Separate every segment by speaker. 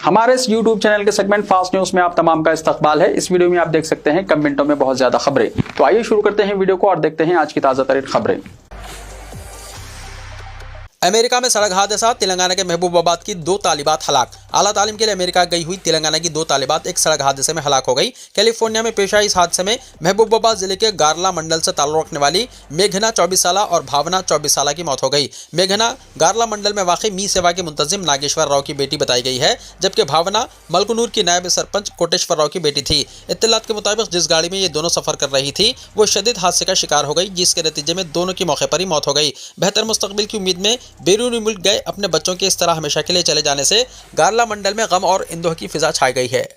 Speaker 1: हमारे इस YouTube channel के सेगमेंट फास्ट न्यूज में आप तमाम का इस्तकबाल है। इस वीडियो में आप देख सकते हैं कम मिनटों में बहुत ज्यादा खबरें। तो आइए शुरू करते हैं वीडियो को और देखते हैं आज की ताजा तरीन खबरें।
Speaker 2: अमेरिका में सड़क हादसा, तेलंगाना के महबूबाबाद की 2 तालिबात हलाक। आला तालीम के लिए अमेरिका गई हुई तेलंगाना की 2 तालिबात एक सड़क हादसे में हलाक हो गई। कैलिफोर्निया में पेश आई इस हादसे में महबूबाबाद जिले के गारला मंडल से ताल्लुक रखने वाली मेघना 24 साल और भावना 24 साल की मौत हो गई। मेघना गारला मंडल में वाक़ई मी सेवा के मुंतजिम नागेश्वर राव की बेटी बताई गई है, जबकि भावना मलकनूर की नायब सरपंच कोटेश्वर राव की बेटी थी। इत्तलात के मुताबिक जिस गाड़ी में ये दोनों सफर कर रही थी वो शदीद हादसे का शिकार हो गई, जिसके नतीजे में दोनों की मौके पर ही मौत हो गई। बेहतर मुस्तकबिल की उम्मीद में बैरून मुल्क गए अपने बच्चों के इस तरह हमेशा के लिए चले जाने से गारला मंडल में गम और इंदोह की फिजा छाई गई है।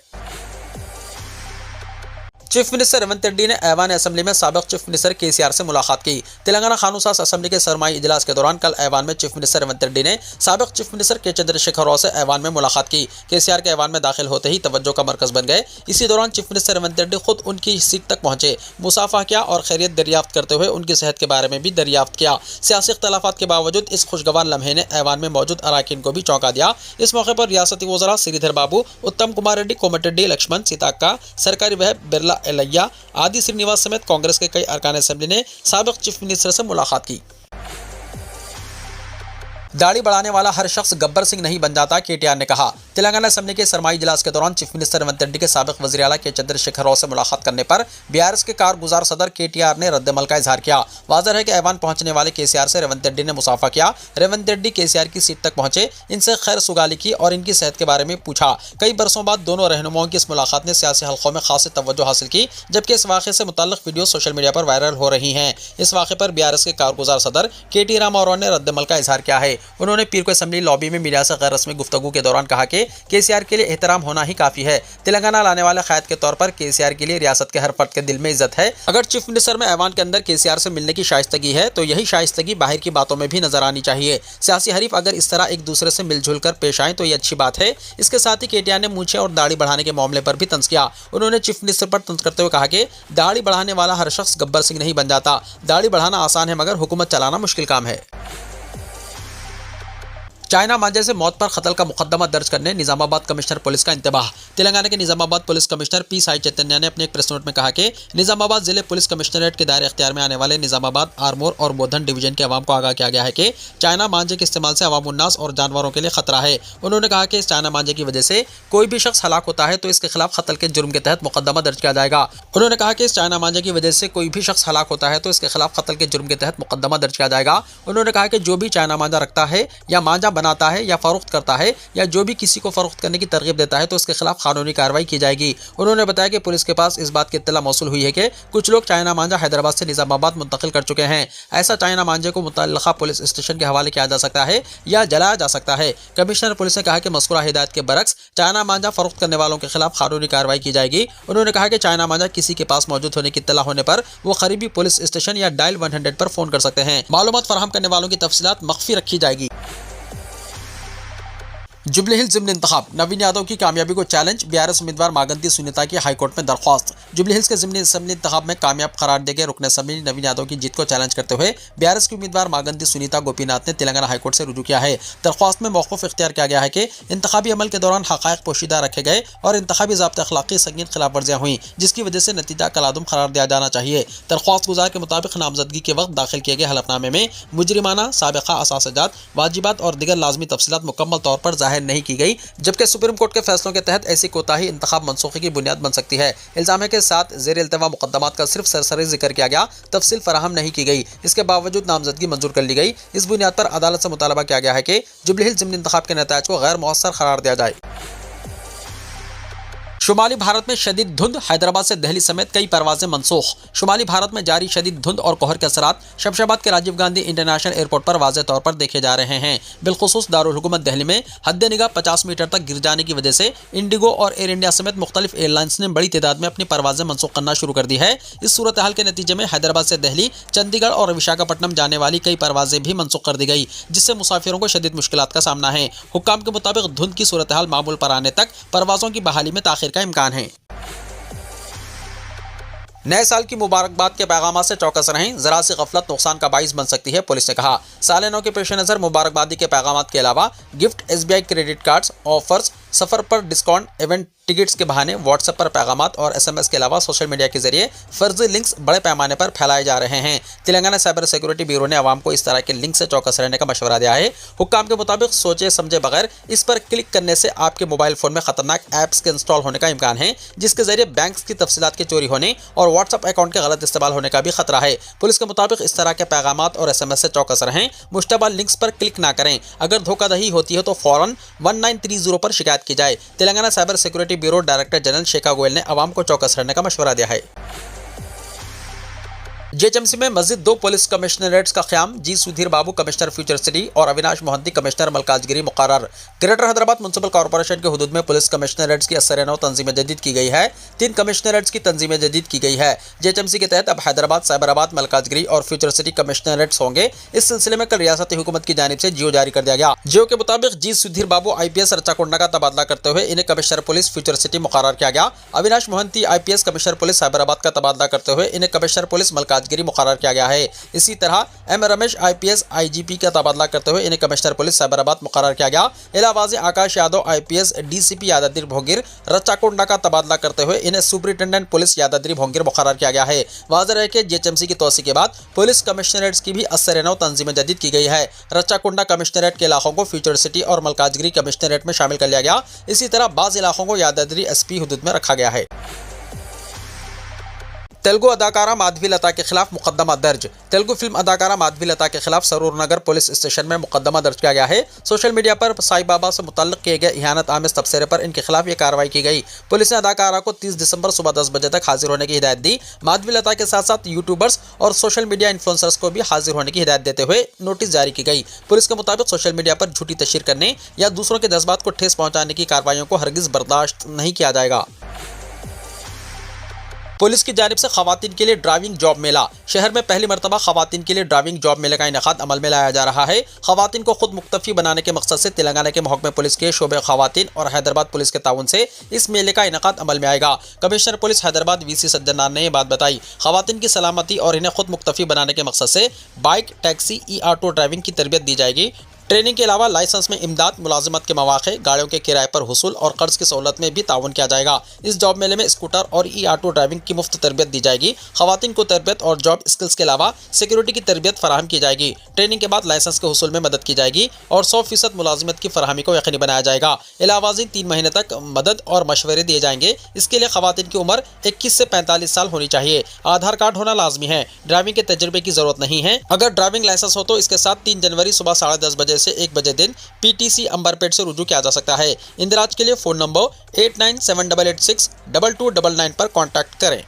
Speaker 2: चीफ मिनिस्टर रेवंत रेड्डी ने ऐवान असेंबली में साबिक चीफ मिनिस्टर केसीआर से मुलाकात की। तेलंगाना कानून साज असेंबली के सरमाई इजलास के दौरान कल ऐवान में चीफ मिनिस्टर रेवंत रेड्डी ने साबिक चीफ मिनिस्टर के चंद्रशेखर राव से ऐवान में मुलाकात की। केसीआर के ऐवान में दाखिल होते ही तवज्जो का मरकज बन गए। इसी दौरान चीफ मिनिस्टर रेवंत रेड्डी खुद उनकी सीट तक पहुंचे, मुसाफा किया और खैरियत दरियाफ्त करते हुए उनकी सेहत के बारे में भी दरियाफ्त किया। सियासी इख्तलाफात के बावजूद इस खुशगवार लम्हे ने ऐवान में मौजूद अराकीन को भी चौंका दिया। इस मौके पर रियासती वज़रा श्रीधर बाबू, उत्तम कुमार रेड्डी, कोमटिरेड्डी लक्ष्मण, सीताक्का, सरकारी वहब बिरला एलैया आदि श्रीनिवास समेत कांग्रेस के कई अरकान असेंबली ने साबिक चीफ मिनिस्टर से मुलाकात की। दाढ़ी बढ़ाने वाला हर शख्स गब्बर सिंह नहीं बन जाता, केटीआर ने कहा। तेलंगाना असेंबली के सरमाई इजलास के दौरान चीफ मिनिस्टर रेवंत रेड्डी के साबिक वज़ीर आला के चंद्रशेखर राव से मुलाकात करने पर बीआरएस के कारगुजार सदर केटीआर ने रद्दमल का इजहार किया। वाज़ेह है कि ऐवान पहुंचने वाले केसीआर से रेवंत रेड्डी ने मुसाफा किया। रेवंत रेड्डी केसीआर की सीट तक पहुंचे, इनसे खैर सुगाली की और इनकी सेहत के बारे में पूछा। कई बरसों बाद दोनों रहनुमाओं की इस मुलाकात ने सियासी हल्कों में खासी तवज्जो हासिल की, जबकि इस वाक़े से मुताल्लिक़ वीडियो सोशल मीडिया पर वायरल हो रही हैं। इस वाक़े पर बीआरएस के कारगुजार सदर केटी रामाराव ने रद्दमल का इजहार किया है। उन्होंने पीर को असेंबली लॉबी में मीडिया से गैर रस्मी गुफ्तगू के दौरान कहा कि केसीआर के लिए एहतराम होना ही काफी है। तेलंगाना लाने वाले क़ायद के तौर पर केसीआर के लिए रियासत के हर फर्द के दिल में इज्जत है। अगर चीफ मिनिस्टर में ऐवान के अंदर केसीआर से मिलने की शाइस्तगी है तो यही शाइस्तगी बाहर की बातों में भी नजर आनी चाहिए। सियासी हरीफ अगर इस तरह एक दूसरे से मिलजुल कर पेश आए तो ये अच्छी बात है। इसके साथ ही केटीआर ने मूंछें और दाढ़ी बढ़ाने के मामले पर भी तंज किया। उन्होंने चीफ मिनिस्टर पर तंज करते हुए कहा कि दाढ़ी बढ़ाने वाला हर शख्स गब्बर सिंह नहीं बन जाता। दाढ़ी बढ़ाना आसान है मगर हुकूमत चलाना मुश्किल काम है। चाइना मांझे से मौत पर कत्ल का मुकदमा दर्ज करने निजामाबाद कमिश्नर पुलिस का इंतबाह। तेलंगाना के Nizamabad police commissioner P Sai Chaitanya ने अपने एक प्रेस नोट में कहा कि निजामाबाद जिले पुलिस कमिश्नरेट के दायरे इख्तियार में आने वाले निजामाबाद, आरमोर और बोधन डिवीजन के अवाम को आगाह किया गया है कि चाइना मांझे के इस्तेमाल से अवाम उन्नास और जानवरों के लिए खतरा है। उन्होंने कहा कि इस चाइना मांझे की वजह से कोई भी शख्स हलाक होता है तो इसके खिलाफ कत्ल के जुर्म के तहत मुकदमा दर्ज किया जाएगा। उन्होंने कहा कि इस चाइना मांझे की वजह से कोई भी शख्स हलाक होता है तो इसके खिलाफ कत्ल के जुर्म के तहत मुकदमा दर्ज किया जाएगा। उन्होंने कहा कि जो भी चाइना मांझा रखता है या मांझा बनाता है या फरोख्त करता है या जो भी किसी को फरोख्त करने की तरगीब देता है तो उसके खिलाफ कानूनी कार्रवाई की जाएगी। उन्होंने बताया कि पुलिस के पास इस बात की इत्तला मौसूल हुई है कि कुछ लोग चाइना मांझा हैदराबाद से निजामाबाद मुंतकिल कर चुके हैं। ऐसा चाइना मांझे को मुतल्लिका पुलिस स्टेशन के हवाले किया जा सकता है या जलाया जा सकता है। कमिश्नर पुलिस ने कहा कि मज़कूरा हिदायत के बरक्स चाइना मांझा फरोख्त करने वालों के खिलाफ कानूनी कार्रवाई की जाएगी। उन्होंने कहा कि चाइना मांझा किसी के पास मौजूद होने की इत्तला होने पर वो करीबी पुलिस स्टेशन या डायल 100 पर फोन कर सकते हैं। मालूमात फराहम करने वालों की तफसीलात मख्फी रखी जाएगी। जुबली हिल्स ज़िमनी इंतखाब, नवीन यादव की कामयाबी को चैलेंज, बीआरएस उम्मीदवार मागंती सुनीता की हाईकोर्ट में दरख्वास्त। जुबली हिल्स के ज़िमनी असेंबली इंतखाब में कामयाब करार दे गए रुकन असेंबली नवीन यादव की जीत को चैलेंज करते हुए बीआरएस की उम्मीदवार मागंती सुनीता गोपीनाथ ने तेलंगाना हाईकोर्ट से रुजू किया है। दरख्वास्त में मौक़िफ़ इख्तियार किया गया है कि इंतखाबी अमल के दौरान हक़ाइक़ पोशीदा रखे गए और इंतखाबी ज़ाब्ते अखलाक़ी संगीन खिलाफ वर्जियाँ हुई, जिसकी वजह से नतीजा कलादुम करार दिया जाना चाहिए। दरख्वास्त गुजार के मुताबिक नामजदगी के वक्त दाखिल किए गए हलफनामे में मुजरिमाना साबिक़ा असासजात, वाजिबात और दिगर लाजमी तफसीलात मुकम्मल तौर पर ज़ाहिर नहीं की गई, जबकि सुप्रीम कोर्ट के फैसलों के तहत ऐसी कोताही इंतखाब मनसूखी की बुनियाद बन सकती है। इल्जाम है कि 7 ज़ेर इल्तवा मुकदमात का सिर्फ सरसरी जिक्र किया गया, तफसील फराहम नहीं की गई। इसके बावजूद नामजदगी मंजूर कर ली गई। इस बुनियाद पर अदालत से मुतालबा किया गया है कि जुबली हिल्स ज़िमनी इंतखाब के नतायज को गैर मौसर करार दिया जाए। शुमाली भारत में शदीद धुंध, हैदराबाद से दिल्ली समेत कई परवाजें मनसूख। शुमाली भारत में जारी शदीद धुंध और कोहर के असरात शमशाबाद के राजीव गांधी इंटरनेशनल एयरपोर्ट पर वाज़ेह तौर पर देखे जा रहे हैं। बिलखुसूस दारुल हुकूमत दिल्ली में हद निगाह 50 मीटर तक गिर जाने की वजह से इंडिगो और एयर इंडिया समेत मुख्तलिफ एयरलाइंस ने बड़ी तादाद में अपनी परवाजें मनसूख करना शुरू कर दी है। इस सूरत हाल के नतीजे में हैदराबाद से दिल्ली, चंडीगढ़ और विशाखापट्टनम जाने वाली कई परवाजें भी मनसूख कर दी गई, जिससे मुसाफिरों को शदीद मुश्किलात का सामना है। हुक्काम के मुताबिक धुंध की सूरत हाल मामूल पर आने तक परवाजों की बहाली में ताखिर का इम्कान है। नए साल की मुबारकबाद के पैगाम से चौकस रहें, जरा सी गफलत नुकसान का बाइस बन सकती है, पुलिस ने कहा। साल नौ के पेश नज़र मुबारकबादी के पैगाम के अलावा gift, SBI credit cards, offers, सफर पर डिस्काउंट, इवेंट टिकट्स के बहाने व्हाट्सएप पर पैगामात और SMS के अलावा सोशल मीडिया के जरिए फर्जी लिंक्स बड़े पैमाने पर फैलाए जा रहे हैं। तेलंगाना साइबर सिक्योरिटी ब्यूरो ने आवाम को इस तरह के लिंक से चौकस रहने का मशवरा दिया है। हुक्काम के मुताबिक सोचे समझे बगैर इस पर क्लिक करने से आपके मोबाइल फोन में खतरनाक ऐप्स के इंस्टॉल होने का इम्कान है, जिसके जरिए बैंक की तफसीलात के चोरी होने और व्हाट्सएप अकाउंट के गलत इस्तेमाल होने का भी खतरा है। पुलिस के मुताबिक इस तरह के पैगामात और SMS से चौकस रहें, मुश्तबा लिंक्स पर क्लिक ना करें। अगर धोखाधड़ी होती है तो फौरन 1930 पर शिकायत की जाए। Telangana cyber security bureau director general Shikha Goyal ने आवाम को चौकस रहने का मशवरा दिया है। JHMC में मस्जिद 2 पुलिस कमिश्नरेट्स का क़याम। जी सुधीर बाबू कमिश्नर फ्यूचर सिटी और अविनाश मोहंती कमिश्नर मलकाजगिरी मुकर्रर। ग्रेटर हैदराबाद म्युनिसिपल कॉर्पोरेशन के हुदूद में पुलिस कमिश्नरेट्स की असर-ए-नौ तंजीमें जदीद की गई है। 3 कमिश्नरेट्स की तंजीमें जदीद की गई है। JHMC के तहत अब हैदराबाद, साइबराबाद, मलकाजगिरी और फ्यूचर सिटी कमिश्नरेट्स होंगे। इस सिलसिले में कल रियासती हुकूमत की जानिब से जियो जारी कर दिया गया। जियो के मुताबिक जी सुधीर बाबू IPS रच्चाकोंडा का तबादला करते हुए इन्हें कमिश्नर पुलिस फ्यूचर सिटी मुकर्रर किया गया। Avinash Mohanty IPS commissioner police Cyberabad का तबादला करते हुए इन्हें कमिश्नर पुलिस मलकाजगिरी मुकर्रर किया गया है। इसी तरह M रमेश IPS IGP का तबादला करते हुए इन्हें कमिश्नर पुलिस साइबराबाद मुकर्रर किया गया। इलाहाबादी आकाश यादव IPS DCP यादाद्री भोंगिर रच्चाकोंडा का तबादला करते हुए इन्हें सुपरिटेंडेंट पुलिस यादाद्री भोंगिर मुकर्रर किया गया है। वाज़ेह है कि JHMC की तोसी के बाद पुलिस कमिश्नरेट्स की भी असर-ए-नौ तंजीमें जदीद की गई है। रच्चाकोंडा कमिश्नरेट के इलाकों को फ्यूचर सिटी और मलकाजगिरी कमिश्नरेट में शामिल कर लिया गया। इसी तरह बाज़ इलाकों को यादाद्री SP हुदूद में रखा गया है। तेलुगु अदाकारा माधवी लता के खिलाफ मुकदमा दर्ज। तेलुगु फिल्म अदाकारा माधवी लता के खिलाफ सरूर नगर पुलिस स्टेशन में मुकदमा दर्ज किया गया है। सोशल मीडिया पर साईं बाबा से मुतल्लिक किए गए इहानत आमेज तबसरे पर इनके खिलाफ ये कार्रवाई की गई। पुलिस ने अदाकारा को 30 दिसंबर सुबह 10 बजे तक हाजिर होने की हिदायत दी। माधवी लता के साथ साथ यूट्यूबर्स और सोशल मीडिया इन्फ्लुएंसर्स को भी हाजिर होने की हिदायत देते हुए नोटिस जारी की गई। पुलिस के मुताबिक सोशल मीडिया पर झूठी तशहीर करने या दूसरों के जज्बात को ठेस पहुंचाने की कार्रवाइयों को हरगिज बर्दाश्त नहीं किया जाएगा। पुलिस की जानिब से खवातीन के लिए ड्राइविंग जॉब मेला। शहर में पहली मरतबा खवातीन के लिए ड्राइविंग जॉब मेले का इनेकाद अमल में लाया जा रहा है। खवातीन को खुद मुक्तफी बनाने के मकसद से तेलंगाना के महकमे पुलिस के शोबे खवातीन और हैदराबाद पुलिस के ताउन से इस मेले का इनेकाद अमल में आएगा। Commissioner police Hyderabad VC Sajjanar ने यह बात बताई। खवातीन की सलामती और इन्हें खुद मुक्तफी बनाने के मकसद से बाइक, टैक्सी, E-ऑटो ड्राइविंग की तरबियत दी जाएगी। ट्रेनिंग के अलावा लाइसेंस में इमदाद, मुलाजमत के मौके, गाड़ियों के किराए पर हुसूल और कर्ज की सहूलत में भी ताउन किया जाएगा। इस जॉब मेले में स्कूटर और E-ऑटो ड्राइविंग की मुफ्त तरबियत दी जाएगी। खवातीन को तरबियत और जॉब स्किल्स के अलावा सिक्योरिटी की तरबियत फराहम की जाएगी। ट्रेनिंग के बाद लाइसेंस के हुसूल में मदद की जाएगी और 100% मुलाजमत की फराहमी को यकीनी बनाया जाएगा। इलाहाबादी 3 महीने तक मदद और मशवरे दिए जाएंगे। इसके लिए खवातीन की उम्र 21 से 45 साल होनी चाहिए। आधार कार्ड होना लाजमी है। ड्राइविंग के तजुर्बे की जरूरत नहीं है। अगर ड्राइविंग लाइसेंस हो तो इसके साथ 3 जनवरी सुबह 10:30 बजे से 1 बजे दिन PTC अंबरपेट से रुजू किया जा सकता है। इंदराज के लिए फ़ोन नंबर 8978862299 पर कॉन्टैक्ट करें।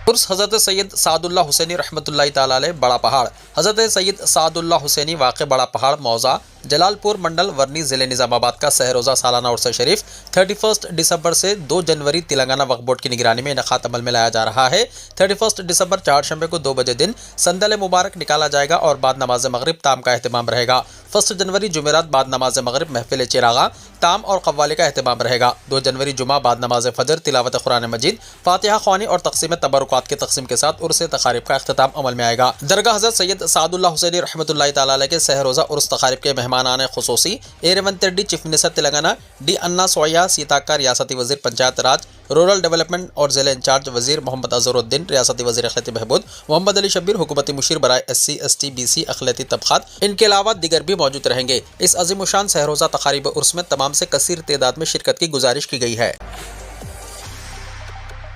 Speaker 2: उर्स हज़रत सैयद सादुल्लाह हुसैनी रहमतुल्लाहि ताला अलैह बड़ा पहाड़। हज़रत सैयद सादुल्लाह हुसैनी वाक़ बड़ा पहाड़ मौज़ा जलालपुर मंडल वर्नी ज़िले निज़ामाबाद का सहरोज़ा सालाना उर्स शरीफ 31 दिसंबर से 2 जनवरी तेलंगाना वक्फ बोर्ड की निगरानी में इनेकाद अमल में लाया जा रहा है। 31 दिसंबर चारशंबे को 2 बजे दिन संदल मुबारक निकाला जाएगा और बाद नमाज मगरिब ताम का अहतमाम रहेगा। 1 जनवरी जुमेरात बाद नमाज मगरिब महफिल चिरागा ताम और कव्वाली का अहतमाम रहेगा। 2 जनवरी जुमा बाद नमाज फजर तिलावत कुरान मजीद, फातिहा ख्वानी और तकसीम तबरुकात की तकसीम के साथ उर्स तकारीब का अख्तिताम अमल में आएगा। दरगाह हज़रत सैयद सादुल्लाह हुसैनी रहमतुल्लाहि ताला अलैह के सहरोज़ा उर्स तकारीब के मेहमानान खुसूसी Revanth Reddy chief minister Telangana, D Anasuya Seethakka रियासती वजीर पंचायत राज रूरल डेवलपमेंट और जिले इंचार्ज वजीर मोहम्मद अजहरुद्दीन, रियासती वजीर अखिलती बहबूद मोहम्मद अली शब्बीर, हुकूमती मुशीर बराए SC ST BC अखिलती तबक़ात, इनके अलावा दीगर भी मौजूद रहेंगे। इस अज़ीमुशान सहरोज़ा तकारीब उर्स में तमाम से कसीर तादाद में शिरकत की गुजारिश की गई है।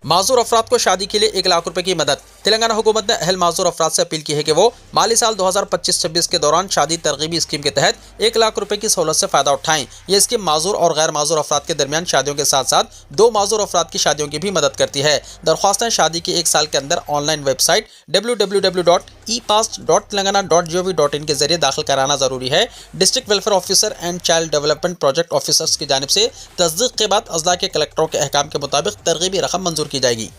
Speaker 2: माजूर अफराद को शादी के लिए 1 लाख रुपए की मदद। तेलंगाना हुकूमत ने अहल माजूर अफराद से अपील की है कि वो माली साल 2025-26 के दौरान शादी तरगीबी स्कीम के तहत 1 लाख रुपए की सहूलत से फ़ायदा उठाएं। ये स्कीम माजूर और गैर माजूर अफराद के दरमियान शादियों के साथ साथ 2 माजूर अफराद की शादियों की भी मदद करती है। दरख्वास्तें शादी के 1 साल के अंदर ऑनलाइन वेबसाइट www.epast.telangana.gov.in के जरिए दाखिल कराना ज़रूरी है। District welfare officer and child development project officers की जानिब से तस्दीक के बाद अज़ला के कलेक्टरों के अहकाम के मुताबिक तरगीबी रकम मंजूर की जाएगी।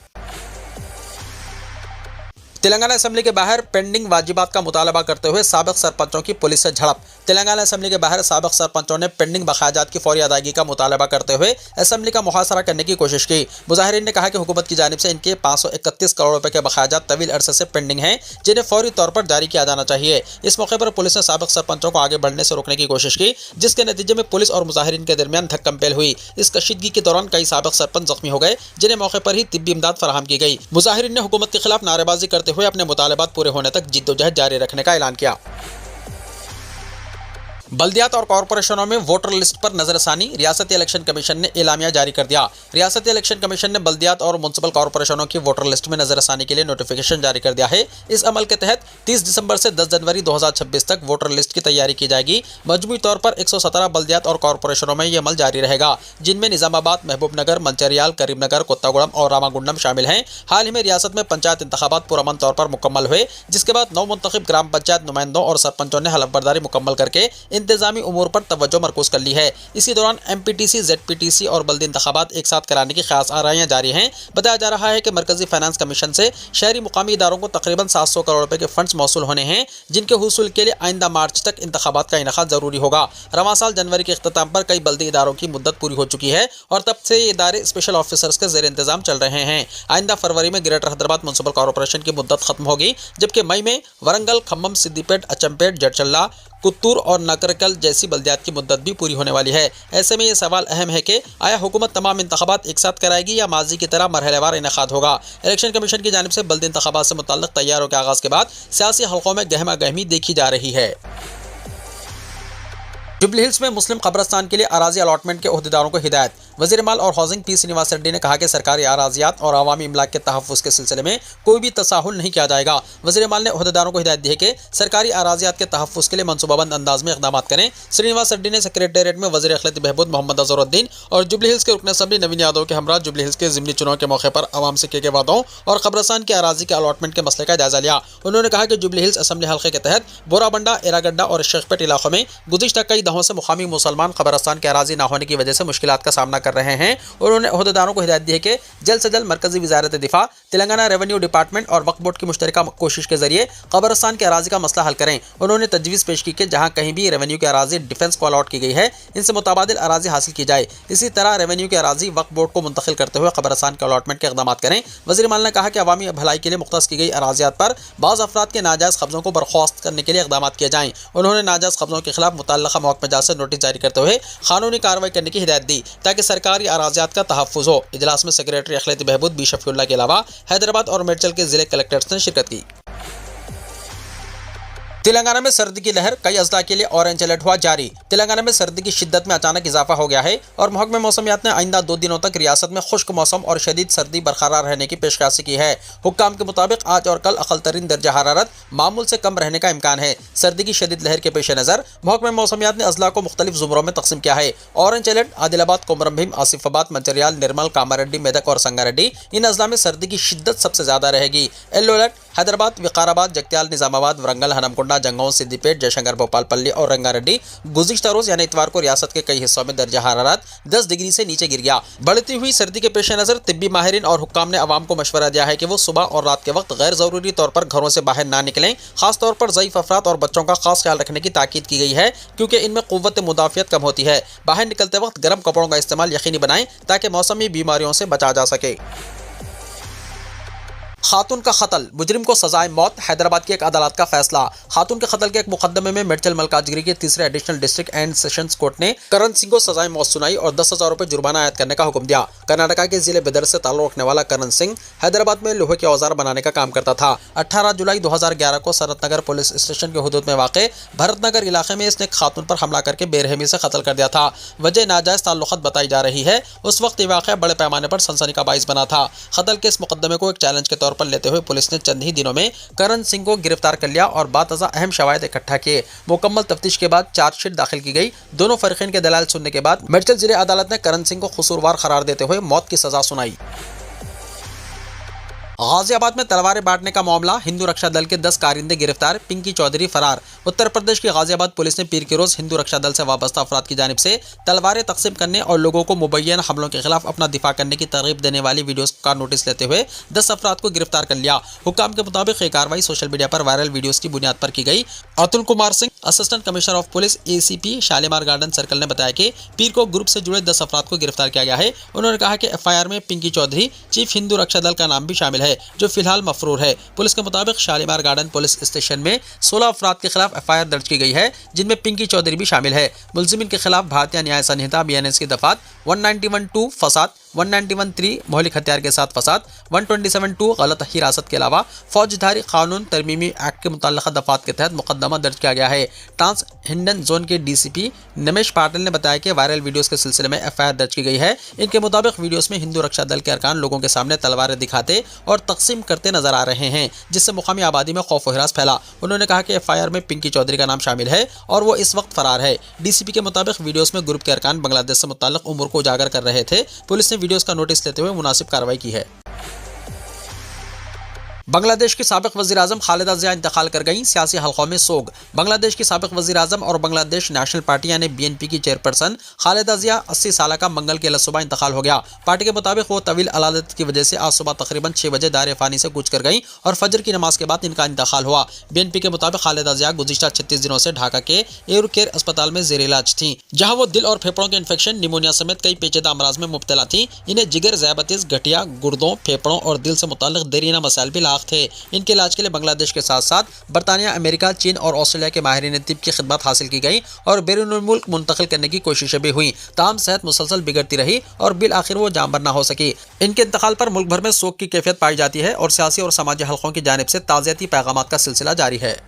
Speaker 2: तेलंगाना असेंबली के बाहर पेंडिंग वाजिबात का मुतालबा करते हुए साबिक सरपंचों की पुलिस से झड़प। तेलंगाना असेंबली के बाहर साबिक सरपंचों ने पेंडिंग बकायाजात की फौरी अदायगी का मुतालबा करते हुए असेंबली का मुहासरा करने की कोशिश की। मुजाहिरीन ने कहा कि हुकूमत की जानिब से इनके 531 करोड़ रुपए के बकायाजात तवील अरसे से पेंडिंग हैं, जिन्हें फौरी तौर पर जारी किया जाना चाहिए। इस मौके पर पुलिस ने साबिक सरपंचों को आगे बढ़ने से रोकने की कोशिश की, जिसके नतीजे में पुलिस और मुजाहिरीन के दरमियान धक्कम पेल हुई। इस कशीदगी के दौरान कई साबिक सरपंच जख्मी हो गए, जिन्हें मौके पर ही तिब्बी इमदाद फराहम की गई। मुजाहिरीन ने हुकूमत के खिलाफ नारेबाजी करते हुए अपने मुतालबात पूरे होने तक जिद्दोजहद जारी रखने का ऐलान किया। बल्दियात और कॉरपोरेशनों में वोटर लिस्ट पर नजरसानी, रियासती इलेक्शन कमीशन ने एलामिया जारी कर दिया। रियासती इलेक्शन कमीशन ने बल्दियात और म्युनिसिपल कॉरपोरेशनों की वोटर लिस्ट में नजरसानी के लिए नोटिफिकेशन जारी कर दिया है। इस अमल के तहत 30 दिसंबर से 10 जनवरी 2026 तक वोटर लिस्ट की तैयारी की जाएगी। मजमूई तौर पर 117 बल्दियात और कॉरपोरेशनों में यह अमल जारी रहेगा, जिनमें निजामाबाद, महबूबनगर, मंचरियाल, करीमनगर, कोत्तागुड़म और रामागुंडम शामिल हैं। हाल ही में रियासत में पंचायत इंतखाबात पुरअमन तौर पर मुकम्मल हुए, जिसके बाद नौ मुंतखब ग्राम पंचायत नुमाइंदों और सरपंचों ने हलफबरदारी मुकम्मल करके इंतजामी उमूर पर तवज्जो मरकूज कर ली है। इसी दौरान एमपीटीसी, जेडपीटीसी और बल्दी इंतखाबात एक साथ कराने की खास आराइयां जारी हैं। बताया जा रहा है कि मरकजी फाइनेंस कमीशन से शहरी मुकामी इदारों को तकरीबन 700 करोड़ रुपए के फंड्स मौसूल होने हैं, जिनके हुसूल के लिए आइंदा मार्च तक इंतखाबात का इनेकाद जरूरी होगा। रवां साल जनवरी के इख्तिताम पर कई बल्दी इदारों की मुद्दत पूरी हो चुकी है और तब से ये इदारे स्पेशल ऑफिसर्स के जेर इंतजाम चल रहे हैं। आइंदा फरवरी में ग्रेटर हैदराबाद म्युनिसिपल कॉरपोरेशन की मुद्दत खत्म होगी, जबकि मई में वरंगल, खम्मम, सिद्दीपेट, अचमपेट, जडचल्ला, कुत्तूर और नकरकल जैसी बल्दियात की मुद्दत भी पूरी होने वाली है। ऐसे में ये सवाल अहम है कि आया हुकूमत तमाम इंतखाबात एक साथ कराएगी या माजी की तरह मरहलेवार इनेकाद होगा। इलेक्शन कमीशन की जानिब से बल्दी इंतखाबात से मुताल्लिक तैयारियों के आगाज के बाद सियासी हलकों में गहमा गहमी देखी जा रही है। जुबली हिल्स में मुस्लिम कब्रिस्तान के लिए अराजी अलॉटमेंट के ओहदेदारों को हिदायत। वज़ीर माल और हाउसिंग पी श्रीनिवास रेड्डी ने कहा कि सरकारी अराजियात और अवामी इमलाक के तहफ़्फ़ुज़ के सिलसिले में कोई भी तसाहुल नहीं किया जाएगा। वज़ीर माल ने ओहदेदारों को हिदायत दी है कि सरकारी अराजियात के तहफ़्फ़ुज़ के लिए मनसूबाबंद अंदाज में इक़दाम करें। श्रीनिवास रेड्डी ने सेक्रेटेरिएट में वज़ीर अखिलती बहबूद मोहम्मद अज़हरुद्दीन और जुबली हिल्स के रुकन असम्बली नवीन यादव के हमरा जुबली हिल्स के ज़िमनी चुनाव के मौके पर आवाम से किए गए वादों और कब्रिस्तान के अराजी के अलॉटमेंट के मसले का जायजा लिया। उन्होंने कहा कि जुबली हिल्स असम्बली हल्के के तहत बोराबंडा, एरागड्डा और शेखपेट इलाकों में गुज़िश्ता कई दहों से मुकामी मुसलमान कब्रिस्तान के अराजी न होने की वजह से मुश्किलात का सामना कर रहे हैं। उन्होंने ओहदेदारों को हिदायत दी है कि जल्द से जल्द मरकजी वज़ारत दिफा, तेलंगाना रेवेन्यू डिपार्टमेंट और वक्फ बोर्ड की मुश्तरका कोशिश के जरिए कब्रिस्तान के अराजी का मसला हल करें। उन्होंने तजवीज़ पेश की कि जहाँ कहीं भी रेवेन्यू की अराजी डिफेंस को अलॉट की गई है, इनसे मुताबादिल अराजी हासिल की जाए। इसी तरह रेवेन्यू की अराजी वक्फ बोर्ड को मुंतकिल करते हुए कब्रिस्तान के अलॉटमेंट के इक़दाम करें। वज़ीर माल ने कहा कि अवामी भलाई के लिए मुख्तस की गई अराजियात पर बाज़ अफराद के नाजायज़ कब्ज़ों को बर्खास्त करने के लिए इक़दाम किए जाएँ। उन्होंने नाजायज़ कब्ज़ों के खिलाफ मुतल्लिक़ा महकमा जात से नोटिस जारी करते हुए कानूनी कार्रवाई करने की हिदायत दी, ताकि सरकारी अराजियात का तहफ़्फ़ुज़ हो। इजलास में सेक्रेटरी अखिलती बहबूद बी शफीउल्लाह के अलावा हैदराबाद और मेडचल के जिले कलेक्टर्स ने शिरकत की। तेलंगाना में सर्दी की लहर, कई अजला के लिए ऑरेंज अलर्ट हुआ जारी। तेलंगाना में सर्दी की शिद्दत में अचानक इजाफा हो गया है और महकमे मौसमियात ने आइंदा 2 दिनों तक रियासत में खुश्क मौसम और शदीद सर्दी बरकरार रहने की पेशकशी की है। हुक्काम के मुताबिक आज और कल अक़ल तरीन दर्जा हरारत मामूल से कम रहने का इम्कान है। सर्दी की शदीद लहर के पेश नज़र महकमे मौसमियात ने अजला को मुख्तलिफ ज़ुमरों में तकसीम किया है। ऑरेंज अलर्ट आदिलाबाद, कोमरम भीम, आसिफाबाद, मंचरियाल, निर्मल, कामारेड्डी, मेदक और संगारेड्डी, इन अजला में सर्दी की शिद्दत सबसे ज़्यादा रहेगी। येलो अलर्ट हैदराबाद, विकाराबाद, जगत्याल, निजामाबाद, वरंगल, हनमकुंडा, जंगौन, सिद्दीपेट, जयशंकर, भोपालपल्ली और रंगारेड्डी गुज़िश्ता रोज़ यानी इतवार को रियासत के कई हिस्सों में दर्जा हरारत 10 डिग्री से नीचे गिर गया। बढ़ती हुई सर्दी के पेश नज़र तिब्बी माहिरीन और हुक्काम ने आवाम को मशवरा दिया है कि वो सुबह और रात के वक्त गैर ज़रूरी तौर पर घरों से बाहर ना निकलें। खासतौर पर ज़ईफ़ अफराद और बच्चों का खास ख्याल रखने की ताकीद की गई है, क्योंकि इनमें क़ुव्वत मुदाफ़ियत कम होती है। बाहर निकलते वक्त गर्म कपड़ों का इस्तेमाल यकीनी बनाएं, ताकि मौसमी बीमारियों से बचा जा सके। खातून का कत्ल, मुजरिम को सजाए मौत, हैदराबाद की एक अदालत का फैसला। खातून के कत्ल के एक मुकदमे में मेडचल मलकाजगिरी के तीसरे additional district and sessions court ने करण सिंह को सजाए मौत सुनाई और 10,000 रुपये जुर्माना आयद करने का हुक्म दिया। कर्नाटका के जिले बिदर से ताल्लुक रखने वाला करण सिंह हैदराबाद में लोहे के औजार बनाने का काम करता था। 18 जुलाई 2011 को सरतनगर पुलिस स्टेशन के हुदूद में वाक़े भरतनगर इलाके में इसने खातून पर हमला करके बेरहमी से कत्ल कर दिया था। वजह नाजायज़ ताल्लुक़ात बताई जा रही है। उस वक्त ये वाक़या बड़े पैमाने पर सनसनी का बाइस बना था। कत्ल के इस मुकदमे को एक चैलेंज के तौर पर लेते हुए पुलिस ने चंद ही दिनों में करण सिंह को गिरफ्तार कर लिया और बातज़ा अहम शवाहिद इकट्ठा किए। मुकम्मल तफ्तीश के बाद चार्जशीट दाखिल की गई। दोनों फरीक़ैन के दलाल सुनने के बाद मेडचल जिले अदालत ने करण सिंह को कसूरवार करार देते हुए मौत की सज़ा सुनाई। गाजियाबाद में तलवारें बांटने का मामला, हिंदू रक्षा दल के 10 कारिंदे गिरफ्तार, पिंकी चौधरी फरार। उत्तर प्रदेश की गाजियाबाद पुलिस ने पीर के रोज हिंदू रक्षा दल से वाबस्ता अफराद की जानिब से तलवारें तकसीम करने और लोगों को मुबैयन हमलों के खिलाफ अपना दिफा करने की तरगीब देने वाली वीडियोस का नोटिस लेते हुए 10 अफराद को गिरफ्तार कर लिया। हुक्काम के मुताबिक ये कार्रवाई सोशल मीडिया पर वायरल वीडियोस की बुनियाद पर की गई। Atul Kumar Singh, assistant commissioner of police ACP Shalimar garden circle ने बताया कि पीर को ग्रुप से जुड़े 10 अफराद को गिरफ्तार किया गया है। उन्होंने कहा कि FIR में पिंकी चौधरी, चीफ हिंदू रक्षा दल का नाम भी शामिल है, जो फिलहाल मफरूर है। पुलिस के मुताबिक शालीमार गार्डन पुलिस स्टेशन में 16 अफराद के खिलाफ FIR दर्ज की गई है, जिनमें पिंकी चौधरी भी शामिल है। मुलजिमिन के खिलाफ भारतीय न्याय संहिता BNS की दफात 191(2) फसाद, 191(3) मौलिक हथियार के साथ फसाद, 127(2) गलत हिरासत के अलावा फौजदारी कानून तरमीमी एक्ट के मुतल्लिका दफात के तहत मुकदमा दर्ज किया गया है। ट्रांस हिंडन जोन के DCP नमेश पाटिल ने बताया कि वायरल वीडियोस के सिलसिले में FIR दर्ज की गई है। इनके मुताबिक वीडियोस में हिंदू रक्षा दल के अरकान लोगों के सामने तलवारें दिखाते और तकसीम करते नजर आ रहे हैं, जिससे मुकामी आबादी में खौफ व हिरास फैला। उन्होंने कहा कि FIR में पिंकी चौधरी का नाम शामिल है और वो इस वक्त फरार है। DCP के मुताबिक वीडियोस में ग्रुप के अरकान बांग्लादेश से मुताल्लिक उम्र को उजागर कर रहे थे। पुलिस ने वीडियोस का नोटिस लेते हुए मुनासिब कार्रवाई की है। बांग्लादेश की साबिक वज़ीर-ए-आज़म खालिदा ज़िया इंतकाल कर गईं, सियासी हलक़ों में सोग। बांग्लादेश की साबिक वज़ीर-ए-आज़म और बांग्लादेश नेशनल पार्टी यानी BNP की चेयरपर्सन खालिदा ज़िया 80 साल का मंगल की सुबह इंतकाल हो गया। पार्टी के मुताबिक वो तवील अलादत की वजह से आज सुबह तकरीबन 6 बजे दायरे फ़ानी से कूच कर गईं और फजर की नमाज के बाद इनका इंतकाल हुआ। BNP के मुताबिक खालिदा ज़िया गुज़िश्ता 36 दिनों से ढाका के एयर केयर अस्पताल में ज़ेर इलाज थीं, जहाँ वो दिल और फेफड़ों के इन्फेक्शन, निमोनिया समेत कई पेचीदा अमराज में मुब्तला थीं। इन्हें जिगर, ज़याबतीस, गठिया, गुर्दों, फेफड़ों और दिल से मुताल्लिक देरीना मसाइल भी लाक थे। इनके इलाज के लिए बांग्लादेश के साथ साथ बरतानिया, अमेरिका, चीन और ऑस्ट्रेलिया के माहिरीन तिब की खिदमत हासिल की गई और बैरूनुल मुल्क मुंतकिल करने की कोशिशें भी हुई। ताहम सेहत मुसलसल बिगड़ती रही और बिल आखिर वो जामबर ना हो सकी। इनके इंतकाल पर मुल्क भर में शोक की कैफियत पाई जाती है और सियासी और समाजी हलकों की जानिब से ताज़ियती पैगामात का सिलसिला जारी है।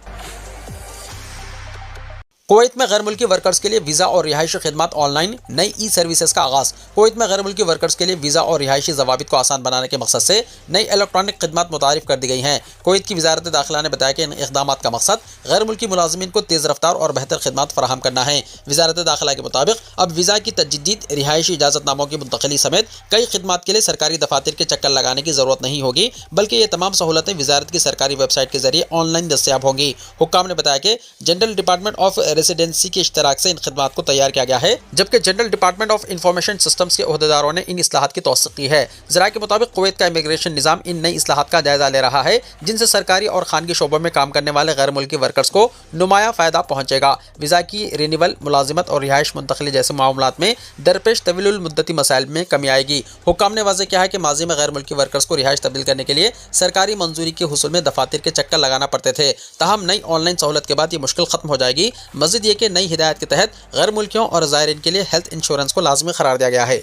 Speaker 2: कुवैत में गैर मुल्की वर्कर्स के लिए वीज़ा और रिहायशी खिदमत ऑनलाइन, नई सर्विसेज का आगाज़। कुवैत में गैर मुल्की वर्कर्स के लिए वीज़ा और रिहायशी ज़वाबित को आसान बनाने के मकसद से नई इलेक्ट्रॉनिक खिदमत मुतारिफ कर दी गई हैं। कुवैत की वज़ारत दाखिला ने बताया कि इन इक़दामात का मकसद गैर मुल्की मुलाज़िमीन को तेज़ रफ्तार और बेहतर खिदमत फराहम करना है। वज़ारत दाखिला के मुताबिक अब वीज़ा की तजदीद, रिहायशी इजाज़तनामों की मुंतकिली समेत कई खिदमत के लिए सरकारी दफातर के चक्कर लगाने की ज़रूरत नहीं होगी, बल्कि ये तमाम सहूलतें वज़ारत की सरकारी वेबसाइट के जरिए ऑनलाइन दस्तियाब होंगी। हुक्काम ने बताया कि जनरल डिपार्टमेंट ऑफ रेसिडेंसी के इश्तराक से इन खिदमात को तैयार किया गया है, जबकि general department of information systems के ओहदेदारों ने इन इस्लाहात की तौसीक़ की है। ज़राए के मुताबिक कुवैत का इमिग्रेशन निज़ाम इन नई इस्लाहात का जायजा ले रहा है, जिनसे सरकारी और खानगी शोबों में काम करने वाले गैर मुल्की वर्कर्स को नुमाया फ़ायदा पहुँचेगा। वीज़ा की रिन्यूअल, मुलाजिमत और रिहाइश मुंतकली जैसे मामलात में दरपेश तवील मुद्दती मसाइल में कमी आएगी। हुक्काम ने वाज़ेह किया है कि माजी में गैर मुल्की वर्कर्स को रिहाइश तब्दील करने के लिए सरकारी मंजूरी के हुसूल में दफातर के चक्कर लगाना पड़ते थे, ताहम नई ऑनलाइन सहूलत के बाद ये मुश्किल खत्म हो जाएगी। मज़ीद ये कि नई हिदायत के तहत गैर मुल्कियों और ज़ायरीन के लिए हेल्थ इंश्योरेंस को लाजमी करार दिया गया है।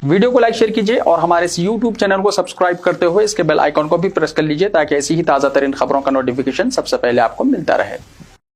Speaker 1: वीडियो को लाइक, शेयर कीजिए और हमारे इस YouTube चैनल को सब्सक्राइब करते हुए इसके बेल आइकॉन को भी प्रेस कर लीजिए, ताकि ऐसी ही ताज़ा तरीन खबरों का नोटिफिकेशन सबसे पहले आपको मिलता रहे।